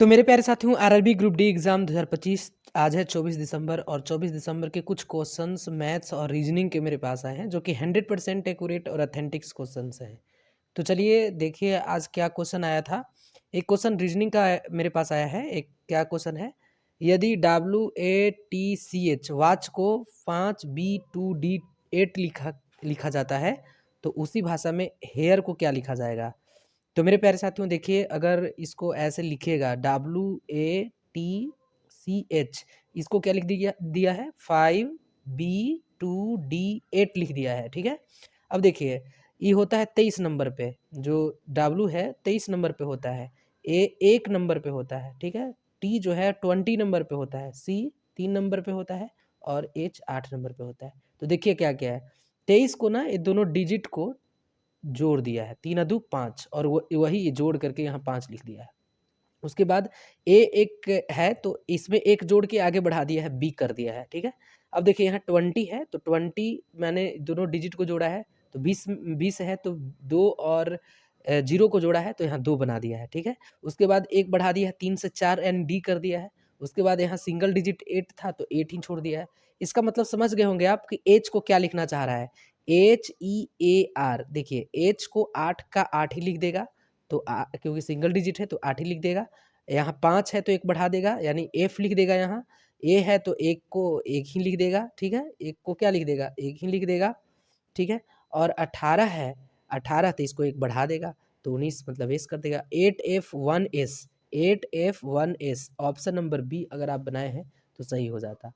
तो मेरे प्यारे साथियों, आरआरबी ग्रुप डी एग्ज़ाम 2025 आज है 24 दिसंबर और 24 दिसंबर के कुछ क्वेश्चंस मैथ्स और रीजनिंग के मेरे पास आए हैं जो कि 100% एक्यूरेट और ऑथेंटिक्स क्वेश्चंस हैं। तो चलिए देखिए आज क्या क्वेश्चन आया था। एक क्वेश्चन रीजनिंग का मेरे पास आया है। एक क्या क्वेश्चन है, यदि WATCH वाच को 5B2D8 लिखा लिखा जाता है तो उसी भाषा में हेयर को क्या लिखा जाएगा। तो मेरे प्यारे साथियों देखिए, अगर इसको ऐसे लिखिएगा WATCH, इसको क्या लिख दिया दिया है 5B2D8 लिख दिया है। ठीक है, अब देखिए ये होता है 23 नंबर पे, जो W है 23 नंबर पे होता है, A 1 नंबर पे होता है, ठीक है, T जो है 20 नंबर पे होता है, C 3 नंबर पे होता है और H 8 नंबर पे होता है। तो देखिए क्या क्या है, 23 को ना ये दोनों डिजिट को जोड़ दिया है, 3 अदू 5 और वही जोड़ करके यहाँ 5 लिख दिया है। उसके बाद ए एक है तो इसमें एक जोड़ के आगे बढ़ा दिया है, बी कर दिया है। ठीक है, अब देखिए यहाँ 20 है तो 20 मैंने दोनों डिजिट को जोड़ा है, तो 20 है तो 2 और 0 को जोड़ा है तो यहाँ 2 बना दिया है। ठीक है, उसके बाद एक बढ़ा दिया है, 3 से 4 यानी डी कर दिया है। उसके बाद यहाँ सिंगल डिजिट 8 था तो 8 ही छोड़ दिया है। इसका मतलब समझ गए होंगे आप कि एच को क्या लिखना चाह रहा है, HEAR। देखिए एच को 8 का 8 ही लिख देगा, तो क्योंकि सिंगल डिजिट है तो 8 ही लिख देगा। यहाँ 5 है तो एक बढ़ा देगा यानी एफ लिख देगा। यहाँ ए है तो एक को एक ही लिख देगा। ठीक है, एक को क्या लिख देगा, एक ही लिख देगा। ठीक है, और 18 है, 18 तो इसको एक बढ़ा देगा तो 19 मतलब एस कर देगा। 8F1S, 8F1S option number B अगर आप बनाए हैं तो सही हो जाता।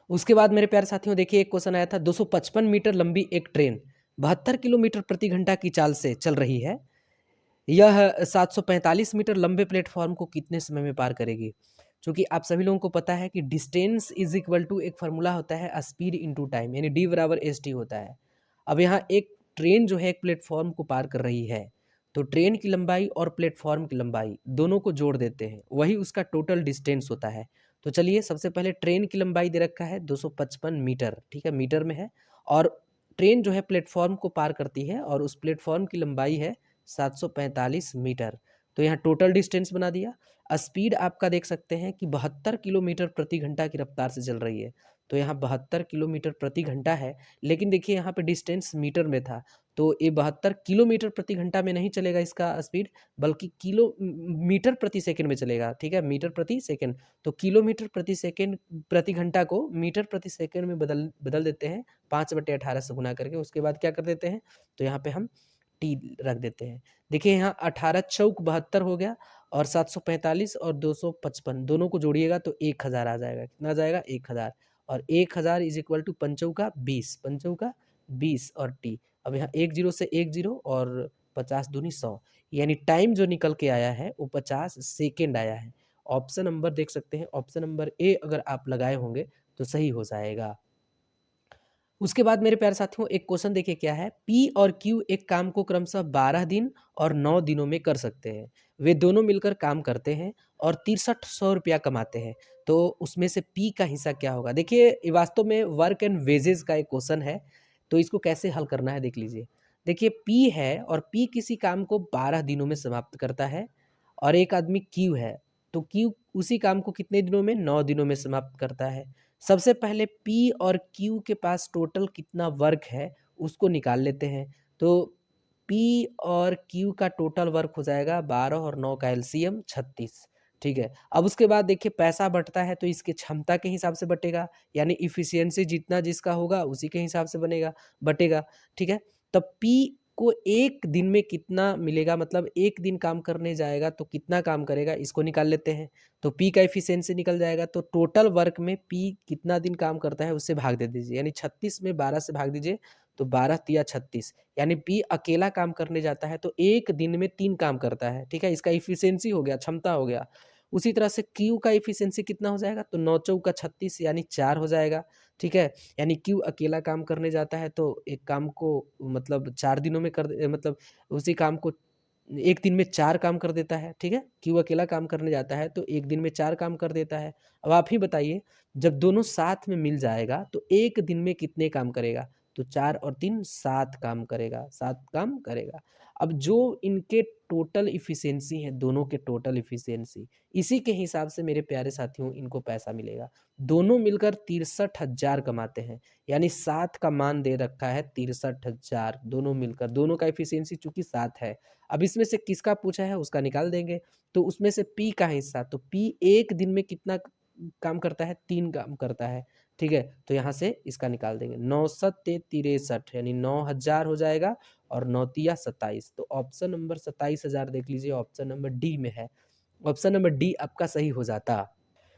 उसके बाद मेरे प्यारे साथियों देखिए एक क्वेश्चन आया था, 255 मीटर लंबी एक ट्रेन 72 किलोमीटर प्रति घंटा की चाल से चल रही है। यह 745 मीटर लंबे प्लेटफॉर्म को कितने समय में पार करेगी। चूंकि आप सभी लोगों को पता है कि डिस्टेंस इज इक्वल टू एक फार्मूला होता है स्पीड इनटू टाइम, यानी डी बराबर एस टी होता है। अब यहाँ एक ट्रेन जो है एक प्लेटफॉर्म को पार कर रही है, तो ट्रेन की लंबाई और प्लेटफॉर्म की लंबाई दोनों को जोड़ देते हैं, वही उसका टोटल डिस्टेंस होता है। तो चलिए सबसे पहले ट्रेन की लंबाई दे रखा है 255 मीटर, ठीक है, मीटर में है, और ट्रेन जो है प्लेटफॉर्म को पार करती है और उस प्लेटफॉर्म की लंबाई है 745 मीटर। तो यहाँ टोटल डिस्टेंस बना दिया। स्पीड आपका देख सकते हैं कि 72 किलोमीटर प्रति घंटा की रफ्तार से चल रही है, तो यहाँ 72 किलोमीटर प्रति घंटा है। लेकिन देखिए यहाँ पे डिस्टेंस मीटर में था, तो ये 72 किलोमीटर प्रति घंटा में नहीं चलेगा इसका स्पीड, बल्कि मीटर प्रति सेकंड में चलेगा। ठीक है, मीटर प्रति सेकंड, तो किलोमीटर प्रति सेकंड प्रति घंटा को मीटर प्रति सेकंड में बदल देते हैं 5/18 से गुना करके। उसके बाद क्या कर देते हैं, तो यहाँ पे हम टी रख देते हैं। देखिए यहाँ 18 चौक 72 हो गया और 745 और 255 दोनों को जोड़िएगा तो 1000 आ जाएगा। कितना आ जाएगा, 1000, और 1000 इज इक्वल टू पंचौका 20, पंचौका 20 और टी। अब यहाँ 1 0 से 1 0 और 50 दूनी 100, यानी टाइम जो निकल के आया है वो 50 सेकेंड आया है। ऑप्शन नंबर देख सकते हैं, ऑप्शन नंबर ए अगर आप लगाए होंगे तो सही हो जाएगा। उसके बाद मेरे प्यारे साथियों एक क्वेश्चन देखिए क्या है, पी और क्यू एक काम को क्रमशः 12 दिन और 9 दिनों में कर सकते हैं। वे दोनों मिलकर काम करते हैं और 6300 रुपया कमाते हैं, तो उसमें से पी का हिस्सा क्या होगा। देखिए ये वास्तव में वर्क एंड वेजेस का एक क्वेश्चन है, तो इसको कैसे हल करना है देख लीजिए। देखिए पी है और पी किसी काम को 12 दिनों में समाप्त करता है, और एक आदमी क्यू है, तो क्यू उसी काम को कितने दिनों में, 9 दिनों में समाप्त करता है। सबसे पहले पी और क्यू के पास टोटल कितना वर्क है उसको निकाल लेते हैं। तो पी और क्यू का टोटल वर्क हो जाएगा 12 और 9 का एलसीएम 36। ठीक है, अब उसके बाद देखिए पैसा बंटता है तो इसके क्षमता के हिसाब से बटेगा, यानी इफिशियंसी जितना जिसका होगा उसी के हिसाब से बटेगा। ठीक है, तब पी को एक दिन में कितना मिलेगा, मतलब एक दिन काम करने जाएगा तो कितना काम करेगा, इसको निकाल लेते हैं। तो पी का एफिशिएंसी निकल जाएगा, तो टोटल वर्क में पी कितना दिन काम करता है उससे भाग दे दीजिए, यानी 36 में 12 से भाग दीजिए तो 12 तिया 36, यानी पी अकेला काम करने जाता है तो एक दिन में 3 काम करता है। ठीक है, इसका एफिशिएंसी हो गया, क्षमता हो गया। उसी तरह से क्यू का एफिशिएंसी कितना हो जाएगा, तो 9 चौका 36 यानी 4 हो जाएगा। ठीक है, यानी क्यू अकेला काम करने जाता है तो एक काम को मतलब 4 दिनों में मतलब उसी काम को एक दिन में 4 काम कर देता है। ठीक है, क्यू अकेला काम करने जाता है तो एक दिन में 4 काम कर देता है। अब आप ही बताइए, जब दोनों साथ में मिल जाएगा तो एक दिन में कितने काम करेगा। तो 4 और 3 7 काम करेगा, 7 काम करेगा। अब जो इनके टोटल इफ़िशिएंसी है, दोनों के टोटल इफ़िशिएंसी, इसी के हिसाब से मेरे प्यारे साथियों इनको पैसा मिलेगा। दोनों मिलकर 63,000 कमाते हैं, यानी 7 का मान दे रखा है 63,000 दोनों मिलकर, दोनों का इफ़िशिएंसी चूँकि 7 है। अब इसमें से किसका पूछा है उसका निकाल देंगे, तो उसमें से P का हिस्सा, तो P एक दिन में कितना काम करता है, 3 काम करता है, ठीक है? तो यहाँ से इसका निकाल देंगे, 9 सत्ते 63 यानी 9,000 हो जाएगा और 9 तिया 27, तो ऑप्शन नंबर 27,000 देख लीजिए, ऑप्शन नंबर डी में है। ऑप्शन नंबर डी आपका सही हो जाता।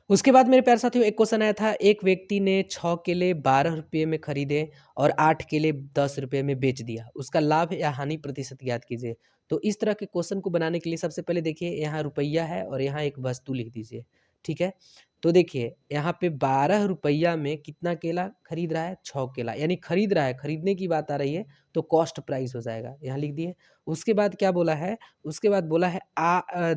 उसके बाद मेरे प्यारे साथियों एक क्वेश्चन आया था, एक व्यक्ति ने 6 केले 12 रुपये में खरीदे और 8 केले 10 रुपये में बेच दिया, उसका लाभ या हानि प्रतिशत ज्ञात कीजिए। तो इस तरह के क्वेश्चन को बनाने के लिए सबसे पहले देखिए यहाँ रुपया है और यहाँ एक वस्तु लिख दीजिए, ठीक है? तो देखिए यहाँ पे 12 रुपया में कितना केला खरीद रहा है, 6 केला, यानी खरीद रहा है, खरीदने की बात आ रही है तो कॉस्ट प्राइस हो जाएगा, यहाँ लिख दिए। उसके बाद क्या बोला है, उसके बाद बोला है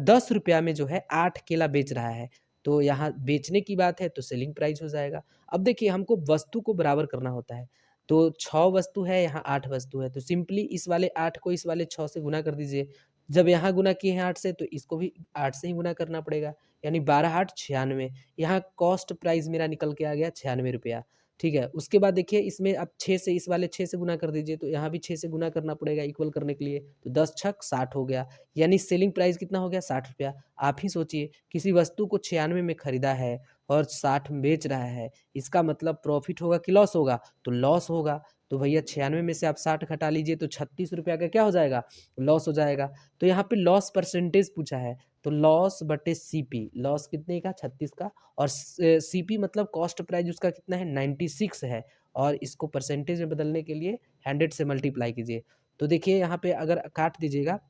10 रुपया में जो है 8 केला बेच रहा है, तो यहाँ बेचने की बात है तो सेलिंग प्राइस हो जाएगा। अब देखिए हमको वस्तु को बराबर करना होता है, तो 6 वस्तु है, यहाँ 8 वस्तु है, तो सिंपली इस वाले 8 को इस वाले 6 से गुना कर दीजिए। जब यहाँ गुना किए हैं 8 से तो इसको भी 8 से ही गुना करना पड़ेगा, यानी 12 8 96, यहाँ कॉस्ट प्राइस मेरा निकल के आ गया 96 रुपया, ठीक है? उसके बाद देखिए इसमें अब 6 से इस वाले 6 से गुना कर दीजिए, तो यहाँ भी 6 से गुना करना पड़ेगा इक्वल करने के लिए, तो 10 छक 60 हो गया, यानी सेलिंग प्राइस कितना हो गया, 60 रुपया। आप ही सोचिए किसी वस्तु को 96 में खरीदा है और 60 में बेच रहा है, इसका मतलब प्रॉफिट होगा कि लॉस होगा, तो लॉस होगा। तो भैया 96 में से आप 60 घटा लीजिए तो 36 रुपया का क्या हो जाएगा, लॉस हो जाएगा। तो यहाँ पे लॉस परसेंटेज पूछा है, तो लॉस बटे सीपी, लॉस कितने का, 36 का, और सीपी मतलब कॉस्ट प्राइस उसका कितना है, 96 है, और इसको परसेंटेज में बदलने के लिए 100 से मल्टीप्लाई कीजिए। तो देखिए यहाँ पे अगर काट दीजिएगा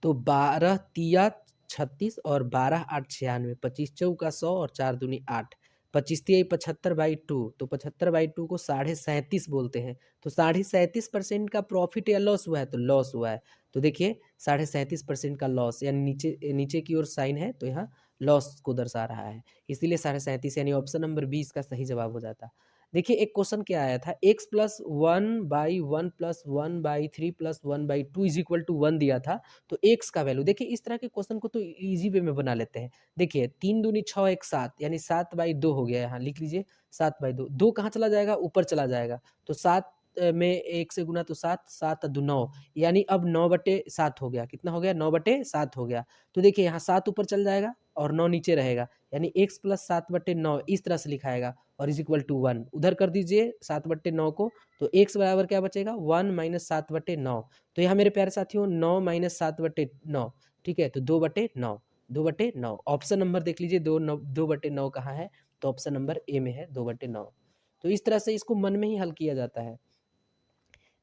तो 12 तिया 36 और 12 8 96, 25 चौका 100 और 4 दूनी 8, 25 तिया 75/2, तो 75/2 को 37.5 बोलते हैं, तो 37.5% का प्रॉफिट या लॉस हुआ है, तो लॉस हुआ है। तो देखिए 37.5% का लॉस, यानी नीचे नीचे की ओर साइन है तो यहाँ लॉस को दर्शा रहा है, इसीलिए 37.5, यानी ऑप्शन नंबर 20 का सही जवाब हो जाता। देखिए एक क्वेश्चन क्या आया था, x plus 1/1 plus 1/3 plus 1/2 is equal to 1 दिया था, तो x का वैल्यू देखिए, इस तरह के क्वेश्चन को तो इजी वे में बना लेते हैं। देखिए 3 दूनी 6 1 7, यानी 7/2 हो गया, यहाँ लिख लीजिए 7/2, 2 कहाँ चला जाएगा, ऊपर चला जाएगा, तो 7 में 1 से गुना तो 7, 7 दू 9, यानी अब 9/7 हो गया, कितना हो गया, 9/7 हो गया। तो देखिए यहाँ 7 ऊपर चल जाएगा और 9 नीचे रहेगा, यानी x प्लस 7/9 इस तरह से लिखाएगा और इज इक्वल टू 1, उधर कर दीजिए 7/9 को, तो x बराबर क्या बचेगा, 1 माइनस 7/9, तो यहाँ मेरे प्यारे साथियों 9 माइनस 7/9, ठीक है, तो 2/9, 2/9, ऑप्शन नंबर देख लीजिए 2/9 कहाँ है, तो ऑप्शन नंबर ए में है 2/9। तो इस तरह से इसको मन में ही हल किया जाता है।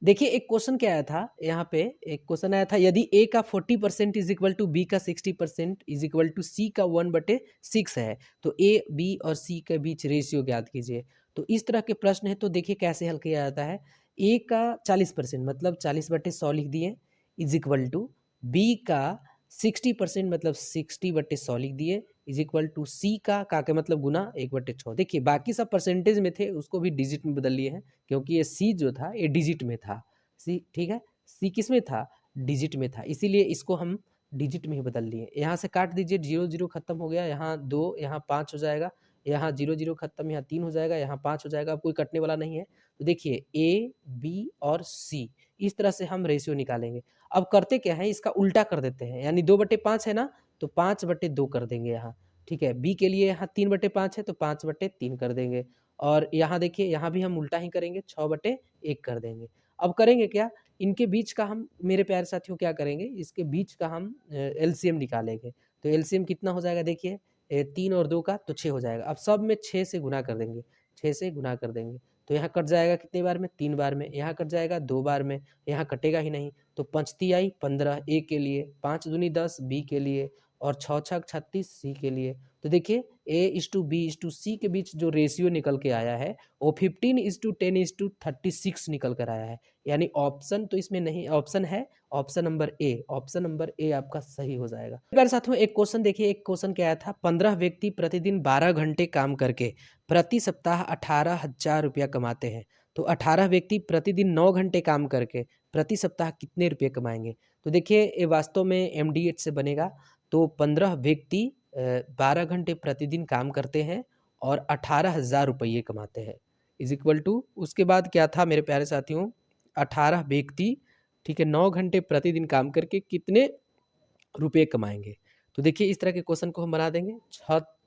देखिए एक क्वेश्चन क्या आया था, यहाँ पे एक क्वेश्चन आया था, यदि a का 40% इज इक्वल टू बी का 60% इज इक्वल टू सी का 1/6 है, तो a b और c के बीच रेशियो ज्ञात कीजिए। तो इस तरह के प्रश्न है, तो देखिए कैसे हल किया जाता है, a का 40% मतलब 40/100 लिख दिए, इज इक्वल टू b का 60% मतलब 60/100 लिख दिए, इज इक्वल टू सी का के मतलब गुना 1/6। देखिए बाकी सब परसेंटेज में थे, उसको भी डिजिट में बदल लिए हैं, क्योंकि ये सी जो था ये डिजिट में था, सी, ठीक है, सी किस में था, डिजिट में था, इसीलिए इसको हम डिजिट में ही बदल लिए। यहाँ से काट दीजिए, 0 0 खत्म हो गया, यहाँ 2, यहाँ 5 हो जाएगा, यहाँ 0 0 खत्म, यहाँ 3 हो जाएगा, यहाँ 5 हो जाएगा, अब कोई कटने वाला नहीं है। तो देखिए ए बी और सी, इस तरह से हम रेशियो निकालेंगे। अब करते क्या है, इसका उल्टा कर देते हैं, यानी 2/5 है ना, तो 5/2 कर देंगे यहाँ, ठीक है। बी के लिए यहाँ 3/5 है तो 5/3 कर देंगे, और यहाँ देखिए यहाँ भी हम उल्टा ही करेंगे, 6/1 कर देंगे। अब करेंगे क्या, इनके बीच का हम मेरे प्यारे साथियों क्या करेंगे, इसके बीच का हम एलसीएम निकालेंगे। तो एलसीएम कितना हो जाएगा, देखिए 3 और 2 का तो 6 हो जाएगा। अब सब में 6 से गुना कर देंगे, 6 से गुना कर देंगे, तो यहाँ कट जाएगा कितने बार में, 3 बार में, यहाँ कट जाएगा 2 बार में, यहाँ कटेगा ही नहीं, तो 5 तिहाई 15 ए के लिए, 5 दूनी 10 बी के लिए, और 6 छक 36 सी के लिए। तो देखिए A/B/C के बीच जो रेशियो निकल के आया है वो 15:10:36 निकल कर आया है, यानी ऑप्शन तो इसमें नहीं, ऑप्शन है option number A, option number A आपका सही हो जाएगा। प्यारे साथियों एक क्वेश्चन देखिए, एक क्वेश्चन क्या आया था, 15 व्यक्ति प्रतिदिन 12 घंटे काम करके प्रति सप्ताह 18,000 रुपया कमाते हैं, तो 18 व्यक्ति प्रतिदिन 9 घंटे काम करके प्रति सप्ताह कितने रुपये कमाएंगे? तो देखिए ये वास्तव में MD8 से बनेगा। तो 15 व्यक्ति 12 घंटे प्रतिदिन काम करते हैं और 18,000 रुपये कमाते हैं, इज इक्वल टू, उसके बाद क्या था मेरे प्यारे साथियों, 18 व्यक्ति, ठीक है, 9 घंटे प्रतिदिन काम करके कितने रुपये कमाएंगे। तो देखिए इस तरह के क्वेश्चन को हम बना देंगे।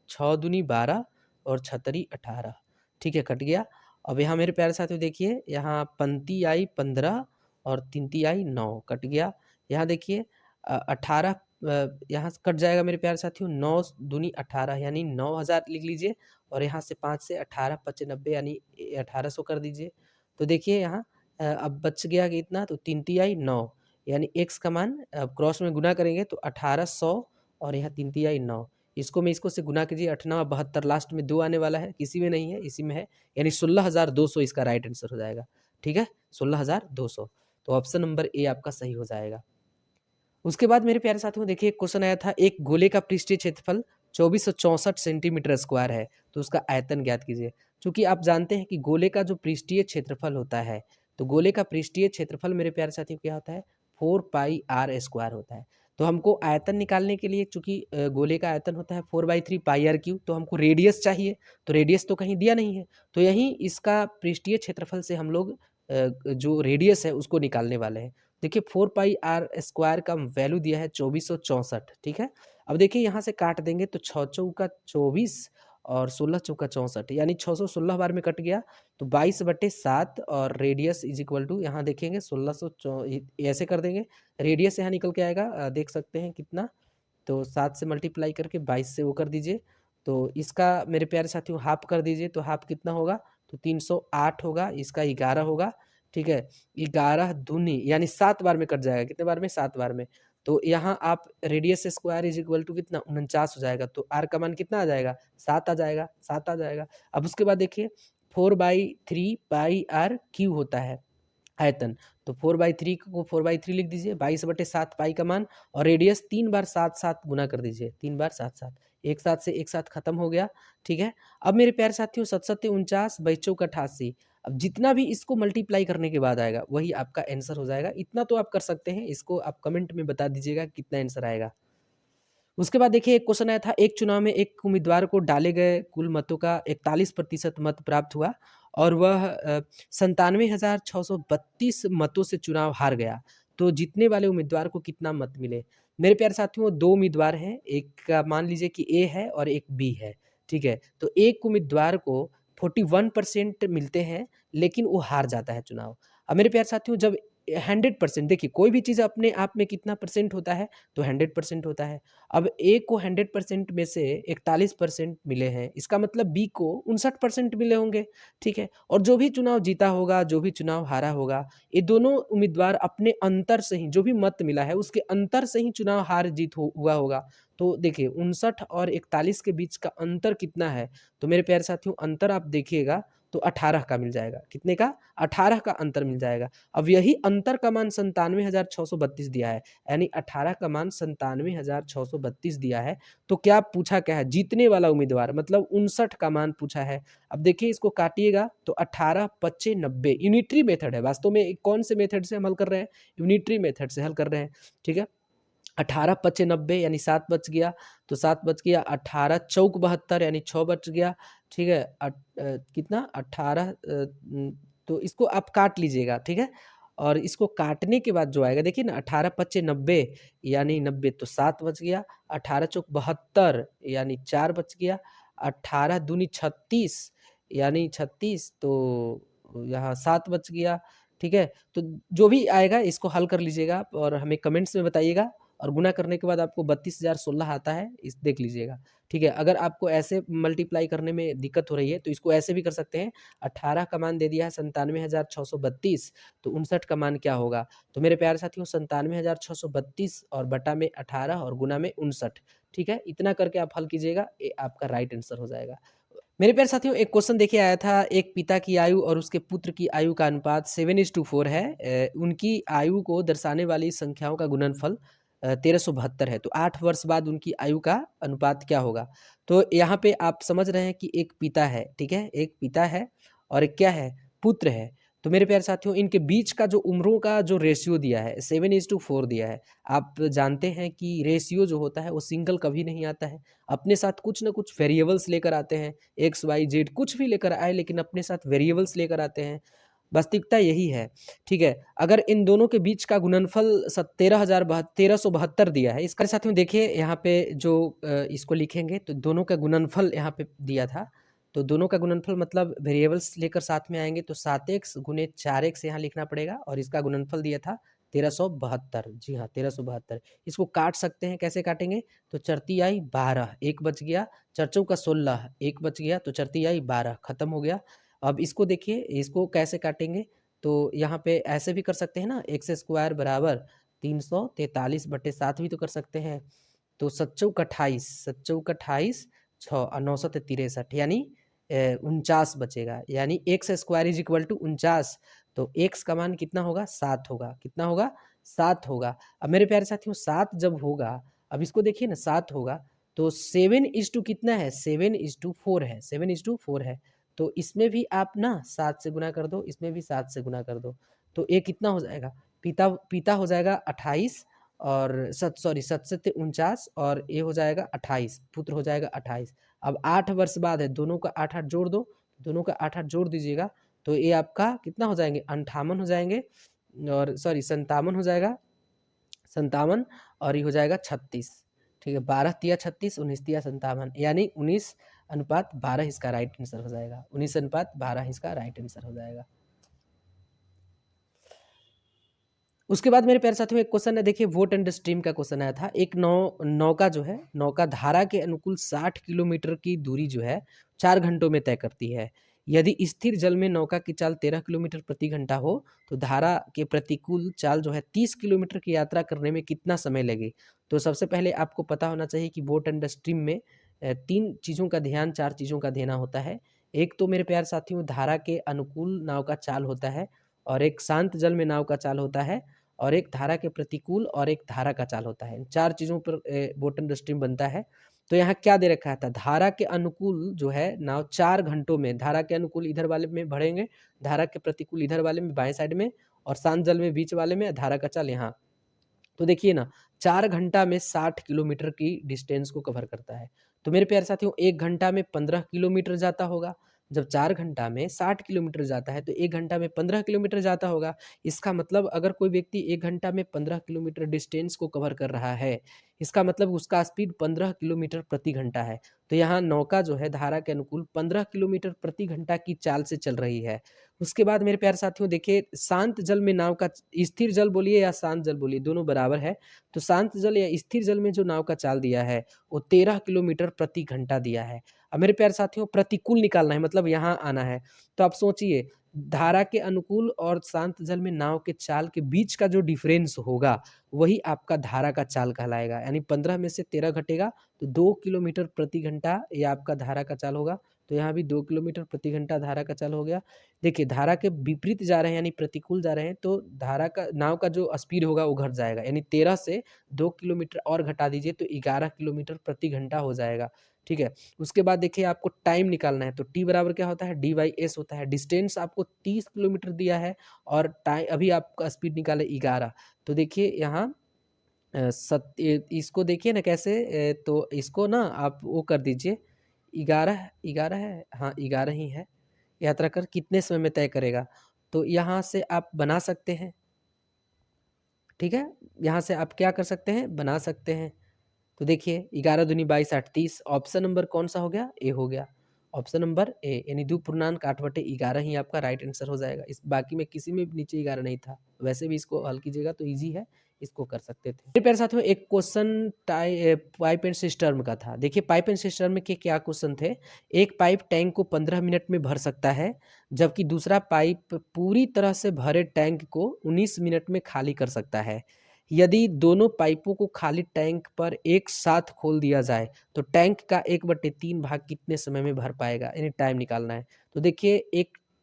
6 दूनी 12 और 6 18, ठीक है, कट गया। अब यहाँ मेरे प्यारे साथियों देखिए, यहाँ पंक्ति आई 15 और तिनती आई 9, कट गया। यहाँ देखिए 18 यहाँ से कट जाएगा मेरे प्यारे साथियों, 9 दूनी 18 यानी 9,000 लिख लीजिए, और यहाँ से 5 से 18 5 90 यानी 1800 कर दीजिए। तो देखिए यहाँ अब बच गया कितना, तो तिनती आई 9 यानी x का मान अब क्रॉस में गुना करेंगे तो 1800 और यहाँ 3 तिहाई 9, इसको में इसको से गुना कीजिए, 8 9 72, लास्ट में 2 आने वाला है, किसी में नहीं है, इसी में है, यानी 16,200 इसका राइट आंसर हो जाएगा। ठीक है, 16,200। तो ऑप्शन नंबर ए आपका सही हो जाएगा। उसके बाद मेरे प्यारे साथियों देखिए एक क्वेश्चन आया था, एक गोले का पृष्ठीय क्षेत्रफल 2464 सेंटीमीटर स्क्वायर है, तो उसका आयतन ज्ञात कीजिए। चूंकि आप जानते हैं कि गोले का जो पृष्ठीय क्षेत्रफल होता है, तो गोले का पृष्ठीय क्षेत्रफल मेरे प्यारे साथियों क्या होता है, 4πr² होता है। तो हमको आयतन निकालने के लिए, चूंकि गोले का आयतन होता है 4/3πr³, तो हमको रेडियस चाहिए, तो रेडियस तो कहीं दिया नहीं है, तो यहीं इसका पृष्ठीय क्षेत्रफल से हम लोग जो रेडियस है उसको निकालने वाले हैं। देखिए 4πr² का वैल्यू दिया है 2464, ठीक है। अब देखिए यहाँ से काट देंगे तो 6 चौका 24 और 16 चौका 64, यानी 616 बार में कट गया, तो 22/7 और रेडियस इज इक्वल टू, यहाँ देखेंगे 1600, ऐसे कर देंगे, रेडियस यहाँ निकल के आएगा, देख सकते हैं कितना, तो 7 से मल्टीप्लाई करके 22 से वो कर दीजिए, तो इसका मेरे प्यारे साथियों हाफ कर दीजिए, तो हाफ कितना होगा, तो 308 होगा, इसका 11 होगा, ठीक है। 11 दूनी यानी 7 बार में कट जाएगा, कितने बार में, 7 बार में। तो यहाँ आप radius square is equal to कितना, 49 हो जाएगा, तो आर का मान कितना आ जाएगा, 7 आ जाएगा, 7 आ जाएगा। अब उसके बाद देखिए 4/3πr³ होता है आयतन, तो 4/3 को 4/3 लिख दीजिए, 22/7 पाई का मान, और रेडियस 3 बार 7 7 गुना कर दीजिए, 3 बार 7 7, एक साथ से एक साथ खत्म हो गया, ठीक है। अब मेरे प्यारे साथियों 7 7 49 22 88, अब जितना भी इसको मल्टीप्लाई करने के बाद आएगा वही आपका आंसर हो जाएगा। इतना तो आप कर सकते हैं, इसको आप कमेंट में बता दीजिएगा कितना आंसर आएगा। उसके बाद देखिए एक क्वेश्चन आया था, एक चुनाव में एक उम्मीदवार को डाले गए कुल मतों का 41% मत प्राप्त हुआ और वह 97,632 मतों से चुनाव हार गया, तो जीतने वाले उम्मीदवार को कितना मत मिले। मेरे प्यारे साथियों 2 उम्मीदवार हैं, एक का मान लीजिए कि ए है और एक बी है, ठीक है। तो एक उम्मीदवार को 41% मिलते हैं, लेकिन वो हार जाता है चुनाव। अब मेरे प्यारे साथियों जब 100%, देखिए कोई भी चीज़ अपने आप में कितना परसेंट होता है, तो 100% होता है। अब ए को 100% में से 41% मिले हैं, इसका मतलब बी को 59% मिले होंगे, ठीक है। और जो भी चुनाव जीता होगा, जो भी चुनाव हारा होगा, ये दोनों उम्मीदवार अपने अंतर से ही, जो भी मत मिला है उसके अंतर से ही चुनाव हार जीत हुआ होगा। तो देखिए 59 और 41 के बीच का अंतर कितना है, तो मेरे प्यारे साथियों अंतर आप देखिएगा तो 18 का मिल जाएगा, कितने का, 18 का अंतर मिल जाएगा। अब यही अंतर का मान 97,632 दिया है, यानी 18 का मान 97,632 दिया है। तो क्या पूछा क्या है, जीतने वाला उम्मीदवार, मतलब 59 का मान पूछा है। अब देखिए इसको काटिएगा तो 18 25 90, यूनिटरी मेथड है, वास्तव में कौन से मेथड से हम हल कर रहे हैं, यूनिटरी मेथड से हल कर रहे हैं, ठीक है। 18 25 90 यानी 7 बच गया, तो 7 बच गया, 18 चौक 72 यानी 6 बच गया, ठीक है। कितना 18, तो इसको आप काट लीजिएगा, ठीक है। और इसको काटने के बाद जो आएगा देखिए ना, 18 25 90 यानी 90, तो 7 बच गया, 18 चौक 72 यानी 4 बच गया, 18 दूनी 36 यानी 36, तो यहाँ 7 बच गया, ठीक है। तो जो भी आएगा इसको हल कर लीजिएगा आप और हमें कमेंट्स में बताइएगा, और गुना करने के बाद आपको 32,016 आता है, इस देख लीजिएगा, ठीक है। अगर आपको ऐसे मल्टीप्लाई करने में दिक्कत हो रही है तो इसको ऐसे भी कर सकते हैं, 18 का मान दे दिया है 97,632, तो 59 का मान क्या होगा, तो मेरे प्यारे साथियों 97,632 और बटा में 18 और गुना में 59, ठीक है। इतना करके आप हल कीजिएगा, ये आपका राइट आंसर हो जाएगा। मेरे प्यारे साथियों एक क्वेश्चन देखिए आया था, एक पिता की आयु और उसके पुत्र की आयु का अनुपात 7:4 है, उनकी आयु को दर्शाने वाली संख्याओं का गुणनफल 1372 है, तो 8 वर्ष बाद उनकी आयु का अनुपात क्या होगा। तो यहाँ पे आप समझ रहे हैं कि एक पिता है, ठीक है, एक पिता है और एक क्या है, पुत्र है। तो मेरे प्यारे साथियों इनके बीच का जो उम्रों का जो रेशियो दिया है 7:4 दिया है। आप जानते हैं कि रेशियो जो होता है वो सिंगल कभी नहीं आता है, अपने साथ कुछ ना कुछ वेरिएबल्स लेकर आते हैं, एक्स वाई जेड कुछ भी लेकर आए लेकिन अपने साथ वेरिएबल्स लेकर आते हैं। वास्तविकता यही है, ठीक है। अगर इन दोनों के बीच का गुणनफल 1372 दिया है, इसका साथियों देखिए यहाँ पे जो इसको लिखेंगे तो दोनों का गुणनफल यहाँ पे दिया था, तो दोनों का गुणनफल मतलब वेरिएबल्स लेकर साथ में आएंगे तो 7x गुने 4x यहाँ लिखना पड़ेगा और इसका गुणनफल दिया था 1372। जी हाँ 1372। इसको काट सकते हैं, कैसे काटेंगे तो चरती आई 12, एक बच गया, चरचों का 16, एक बच गया तो चरती आई 12, खत्म हो गया। अब इसको देखिए, इसको कैसे काटेंगे तो यहाँ पे ऐसे भी कर सकते हैं ना, एक्स स्क्वायर बराबर 343/7 भी तो कर सकते हैं। तो 7×28, 7×28 6 और 9 यानी 49 बचेगा, यानी x square is equal to 49। तो एक्स का मान कितना होगा 7 होगा, कितना होगा 7 होगा। अब मेरे प्यारे साथियों 7 जब होगा, अब इसको देखिए ना 7 होगा तो 7:2 कितना है 7:4 है, 7:4 है। तो इसमें भी आप ना 7 से गुना कर दो, इसमें भी 7 से गुना कर दो, तो ये कितना हो जाएगा, पिता पिता हो जाएगा 28 और 7 से 49 और ये हो जाएगा 28, पुत्र हो जाएगा 28। अब 8 वर्ष बाद है, दोनों का 8 जोड़ दो, दोनों का 8 जोड़ दीजिएगा तो ये आपका कितना हो जाएंगे 58 हो जाएंगे, और 57 हो जाएगा, 57 और ये हो जाएगा 36। ठीक है, 12 तिया 36, 19 तिया 57, यानी 19:12 इसका राइट आंसर हो जाएगा, 19:12 इसका राइट आंसर हो जाएगा। उसके बाद मेरे प्यारे साथियों एक क्वेश्चन है, देखिए वोट एंड स्ट्रीम का क्वेश्चन आया था। एक नौका जो है, नौका धारा के अनुकूल 60 किलोमीटर की दूरी जो है 4 घंटों में तय करती है। यदि स्थिर जल में नौका की चाल 13 किलोमीटर प्रति घंटा हो तो धारा के प्रतिकूल चाल जो है 30 किलोमीटर की यात्रा करने में कितना समय लगे। तो सबसे पहले आपको पता होना चाहिए कि वोट एंड स्ट्रीम में 3 चीज़ों का ध्यान, 4 चीज़ों का देना होता है। एक तो मेरे प्यारे साथियों धारा के अनुकूल नाव का चाल होता है, और एक शांत जल में नाव का चाल होता है, और एक धारा के प्रतिकूल और एक धारा का चाल होता है। इन 4 चीज़ों पर वोट एंड स्ट्रीम बनता है। तो यहाँ क्या दे रखा था, धारा के अनुकूल जो है नाव 4 घंटों में, धारा के अनुकूल इधर वाले में बढ़ेंगे, धारा के प्रतिकूल इधर वाले में बाएं साइड में, और शांत जल में बीच वाले में, धारा का चाल यहाँ। तो देखिए ना 4 घंटा में 60 किलोमीटर की डिस्टेंस को कवर करता है। तो मेरे प्यारे साथियों 1 घंटा में 15 किलोमीटर जाता होगा। जब 4 घंटा में 60 किलोमीटर जाता है तो 1 घंटा में 15 किलोमीटर जाता होगा। इसका मतलब अगर कोई व्यक्ति 1 घंटा में 15 किलोमीटर डिस्टेंस को कवर कर रहा है, इसका मतलब उसका स्पीड 15 किलोमीटर प्रति घंटा है। तो यहाँ नौका जो है धारा के अनुकूल 15 किलोमीटर प्रति घंटा की चाल से चल रही है। उसके बाद मेरे प्यारे साथियों देखिए शांत जल में नाव का, स्थिर जल बोलिए या शांत जल बोलिए दोनों बराबर है। तो शांत जल या स्थिर जल में जो नाव का चाल दिया है वो 13 किलोमीटर प्रति घंटा दिया है। अब मेरे प्यारे साथियों प्रतिकूल निकालना है, मतलब यहाँ आना है। तो आप सोचिए धारा के अनुकूल और शांत जल में नाव के चाल के बीच का जो डिफरेंस होगा वही आपका धारा का चाल कहलाएगा। यानी 15 में से 13 घटेगा तो 2 किलोमीटर प्रति घंटा ये आपका धारा का चाल होगा। तो यहाँ भी 2 किलोमीटर प्रति घंटा धारा का चाल हो गया। देखिए धारा के विपरीत जा रहे हैं यानी प्रतिकूल जा रहे हैं तो धारा का, नाव का जो स्पीड होगा वो घट जाएगा, यानी 13 से 2 किलोमीटर और घटा दीजिए तो 11 किलोमीटर प्रति घंटा हो जाएगा। ठीक है, उसके बाद देखिए आपको टाइम निकालना है। तो टी बराबर क्या होता है, डी/एस होता है। डिस्टेंस आपको 30 किलोमीटर दिया है और टाइम अभी आपका स्पीड निकाले 11। तो देखिए यहाँ इसको देखिए ना कैसे, तो इसको ना आप वो कर दीजिए, 11 11 है, हाँ 11 ही है। यात्रा कर कितने समय में तय करेगा, तो यहाँ से आप बना सकते हैं। ठीक है, यहाँ से आप क्या कर सकते हैं, बना सकते हैं। तो देखिए 11 दूनी 22 8 30, ऑप्शन नंबर कौन सा हो गया, ए हो गया, ऑप्शन नंबर ए, यानी 2.8/11 ही आपका राइट आंसर हो जाएगा। इस बाकी में किसी में भी नीचे 11 नहीं था। वैसे भी इसको हल कीजिएगा तो इजी है, इसको कर सकते थे। मेरे प्यारे साथियों एक क्वेश्चन पाइप एंड सिस्टर्म का था। देखिए पाइप एंड सिस्टर्म के क्या क्वेश्चन थे, एक पाइप टैंक को 15 मिनट में भर सकता है, जबकि दूसरा पाइप पूरी तरह से भरे टैंक को 19 मिनट में खाली कर सकता है। यदि दोनों पाइपों को खाली टैंक पर एक साथ खोल दिया जाए तो टैंक का 1/3 भाग कितने समय में भर पाएगा, यानी टाइम निकालना है। तो देखिए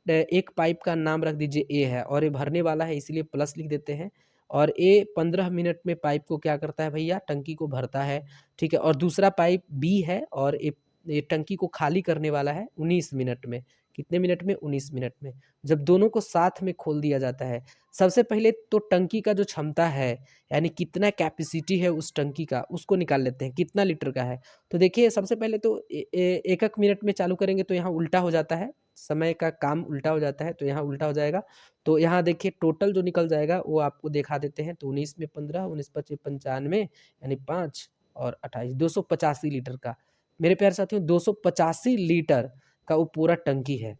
एक पाइप का नाम रख दीजिए ए है और ये भरने वाला है इसलिए प्लस लिख देते हैं, और ए 15 मिनट में पाइप को क्या करता है भैया, टंकी को भरता है। ठीक है, और दूसरा पाइप बी है और ये टंकी को खाली करने वाला है 19 मिनट में। कितने मिनट में? 19 मिनट में। जब दोनों को साथ में खोल दिया जाता है, सबसे पहले तो टंकी का जो क्षमता है, यानी कितना कैपेसिटी है उस टंकी का, उसको निकाल लेते हैं, कितना लीटर का है। तो देखिए सबसे पहले तो एक-एक मिनट में चालू करेंगे तो यहाँ उल्टा हो जाता है, समय का काम उल्टा हो जाता है, तो यहाँ उल्टा हो जाएगा। तो यहाँ देखिए टोटल जो निकल जाएगा वो आपको दिखा देते हैं। तो 19 में 15, 19 पचे 95, यानी 5 और 28, 285 लीटर का। मेरे प्यारे साथियों 285 लीटर का वो पूरा टंकी है,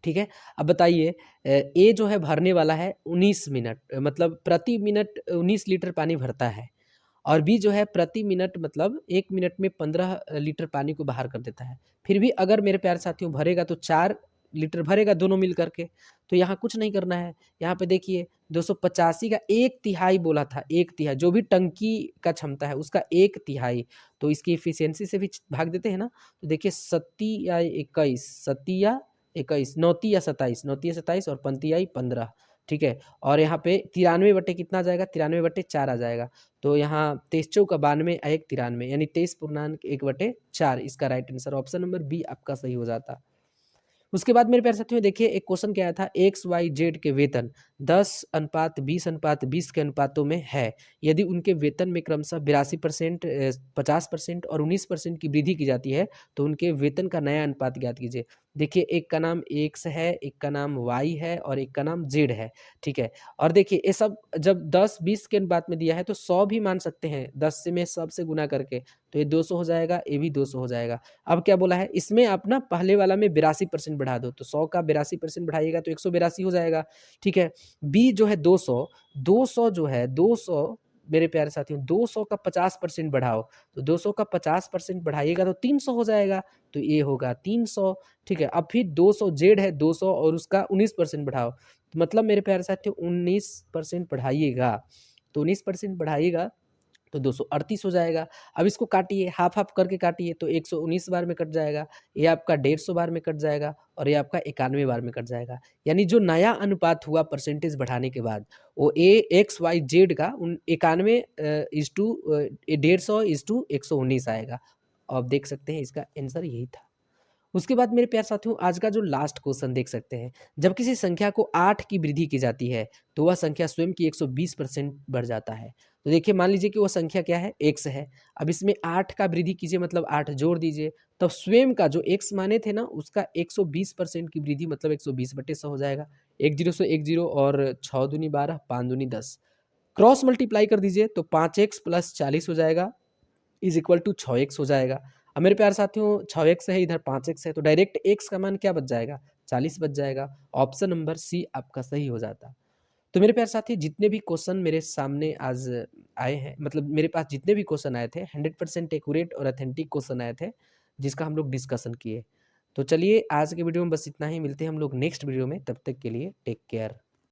ठीक है। अब बताइए ए जो है भरने वाला है 19 मिनट, मतलब प्रति मिनट 19 लीटर पानी भरता है, और बी जो है प्रति मिनट मतलब 1 मिनट में 15 लीटर पानी को बाहर कर देता है। फिर भी अगर मेरे प्यारे साथियों भरेगा तो 4 लीटर भरेगा दोनों मिल करके। तो यहाँ कुछ नहीं करना है, यहाँ पे देखिए 285 का 1/3 बोला था, 1/3 जो भी टंकी का क्षमता है उसका 1/3, तो इसकी एफिशिएंसी से भी भाग देते हैं ना। तो देखिए 37 या 21, 37 या 21, 9 या 27, 9 या 27 और 5 आई 15, ठीक है। और यहाँ पे 93 बटे कितना आ जाएगा? 93 बटे 4 आ जाएगा। तो यहाँ 23 चौका 92, 1 93, यानी 23.1/4 इसका right answer option number B आपका सही हो जाता। उसके बाद मेरे प्यारे साथियों देखिए एक क्वेश्चन क्या आया था, एक्स वाई जेड के वेतन 10:20:20 के अनुपातों में है। यदि उनके वेतन में क्रमशः 82%, 50% और 19% की वृद्धि की जाती है तो उनके वेतन का नया अनुपात ज्ञात कीजिए। देखिए एक का नाम एक्स है, एक का नाम वाई है और एक का नाम जेड है, ठीक है। और देखिए ये सब जब 10-20 के अनुपात में दिया है तो 100 भी मान सकते हैं, 10 से में सबसे गुना करके, तो ये 200 हो जाएगा, ये भी 200 हो जाएगा। अब क्या बोला है इसमें, आप ना पहले वाला में 82% बढ़ा दो, तो 100 का 82% बढ़ाइएगा तो 182 हो जाएगा, ठीक है। बी जो है 200, 200 जो है 200 मेरे प्यारे साथियों 200 का 50% बढ़ाओ, तो 200 का 50% बढ़ाइएगा तो 300 हो जाएगा, तो ये होगा 300, ठीक है। अब फिर 200 जेड है 200 और उसका 19% बढ़ाओ, तो मतलब मेरे प्यारे साथियों 19% बढ़ाइएगा, तो 19% बढ़ाइएगा तो 238 हो जाएगा। अब इसको काटिए, हाफ हाफ करके काटिए, तो 119 बार में कट जाएगा, ये आपका 150 बार में कट जाएगा और ये आपका 91 बार में कट जाएगा। यानी जो नया अनुपात हुआ परसेंटेज बढ़ाने के बाद, वो ए एक्स वाई जेड का 91 इज टू 150 इज टू 119 आएगा। आप देख सकते हैं इसका आंसर यही था। उसके बाद मेरे प्यारे साथियों आज का जो लास्ट क्वेश्चन देख सकते हैं, जब किसी संख्या को 8 की वृद्धि की जाती है तो वह संख्या स्वयं की 120% बढ़ जाता है। तो देखिए मान लीजिए कि वह संख्या क्या है, x है। अब इसमें 8 का वृद्धि कीजिए, मतलब 8 जोड़ दीजिए, तब स्वयं का जो x माने थे ना उसका 120% की वृद्धि, मतलब 120/100 हो जाएगा। 1 0 से 1 0 और 6 दूनी 12, 5 दूनी 10, क्रॉस मल्टीप्लाई कर दीजिए तो 5x + 40 हो जाएगा इज इक्वल टू 6x हो जाएगा। अब मेरे प्यारे साथियों 6x है, इधर 5x है, तो डायरेक्ट x का मान क्या बच जाएगा? 40 बच जाएगा। ऑप्शन नंबर सी आपका सही हो जाता। तो मेरे प्यारे साथी जितने भी क्वेश्चन मेरे सामने आज आए हैं, मतलब मेरे पास जितने भी क्वेश्चन आए थे 100% एक्यूरेट और ऑथेंटिक क्वेश्चन आए थे जिसका हम लोग डिस्कशन किए। तो चलिए आज के वीडियो में बस इतना ही, मिलते हैं हम लोग नेक्स्ट वीडियो में, तब तक के लिए टेक केयर।